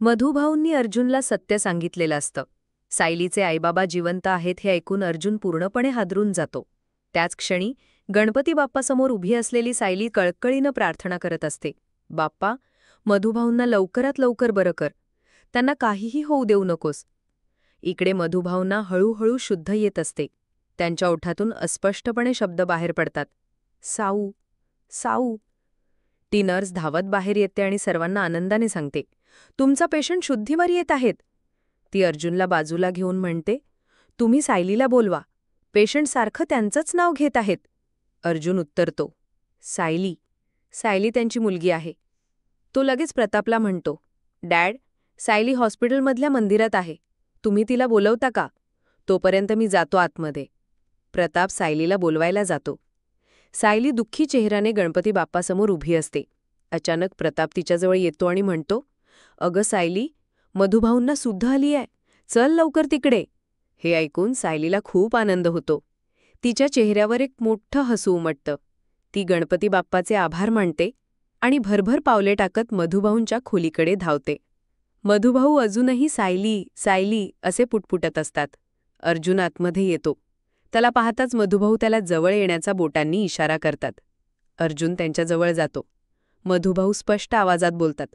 मधुभाऊंनी अर्जुनला सत्य सांगितलेलं असतं. सायलीचे आईबाबा जिवंत आहेत हे ऐकून अर्जुन पूर्णपणे हादरून जातो. त्याच क्षणी गणपती बाप्पासमोर उभी असलेली सायली कळकळीनं प्रार्थना करत असते, बाप्पा, मधुभाऊंना लवकरात लवकर बरं कर. त्यांना काहीही होऊ देऊ नकोस. इकडे मधुभाऊंना हळूहळू शुद्ध येत असते. त्यांच्या ओठातून अस्पष्टपणे शब्द बाहेर पडतात, साऊ, साऊ. ती नर्स धावत बाहेर येते आणि सर्वांना आनंदाने सांगते, तुमचा पेशंट शुद्धीवर येत आहेत. ती अर्जुनला बाजूला घेऊन म्हणते, तुम्ही सायलीला बोलवा. पेशंट सारखं त्यांचंच नाव घेत आहेत. अर्जुन उत्तरतो, सायली. सायली त्यांची मुलगी आहे. तो लगेच प्रतापला म्हणतो, डॅड, सायली हॉस्पिटलमधल्या मंदिरात आहे. तुम्ही तिला बोलवता का? तोपर्यंत मी जातो आतमध्ये. प्रताप सायलीला बोलवायला जातो. सायली दुःखी चेहऱ्याने गणपती बाप्पासमोर उभी असते. अचानक प्रताप तिच्याजवळ येतो आणि म्हणतो, अगं सायली, मधुभाऊंना सुद्धा आली आहे. चल लवकर तिकडे. हे ऐकून सायलीला खूप आनंद होतो. तिच्या चेहऱ्यावर एक मोठं हसू उमटतं. ती गणपती बाप्पाचे आभार मानते आणि भरभर पावले टाकत मधुभाऊंच्या खोलीकडे धावते. मधुभाऊ अजूनही सायली, सायली असे पुटपुटत असतात. अर्जुन आतमध्ये येतो. त्याला पाहताच मधुभाऊ त्याला जवळ येण्याचा बोटांनी इशारा करतात. अर्जुन त्यांच्याजवळ जातो. मधुभाऊ स्पष्ट आवाजात बोलतात,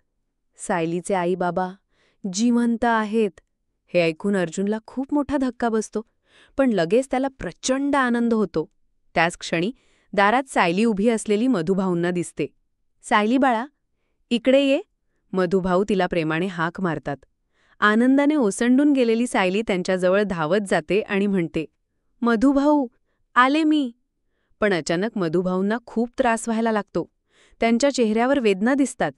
सायलीचे आई बाबा जिवंत आहेत. हे ऐकून अर्जुनला खूप मोठा धक्का बसतो, पण लगेच त्याला प्रचंड आनंद होतो. त्याच क्षणी दारात सायली उभी असलेली मधुभाऊंना दिसते. सायली बाळा, इकडे ये. मधुभाऊ तिला प्रेमाने हाक मारतात. आनंदाने ओसंडून गेलेली सायली त्यांच्याजवळ धावत जाते आणि म्हणते, मधुभाऊ, आले मी. पण अचानक मधुभाऊंना खूप त्रास व्हायला लागतो. त्यांच्या चेहऱ्यावर वेदना दिसतात.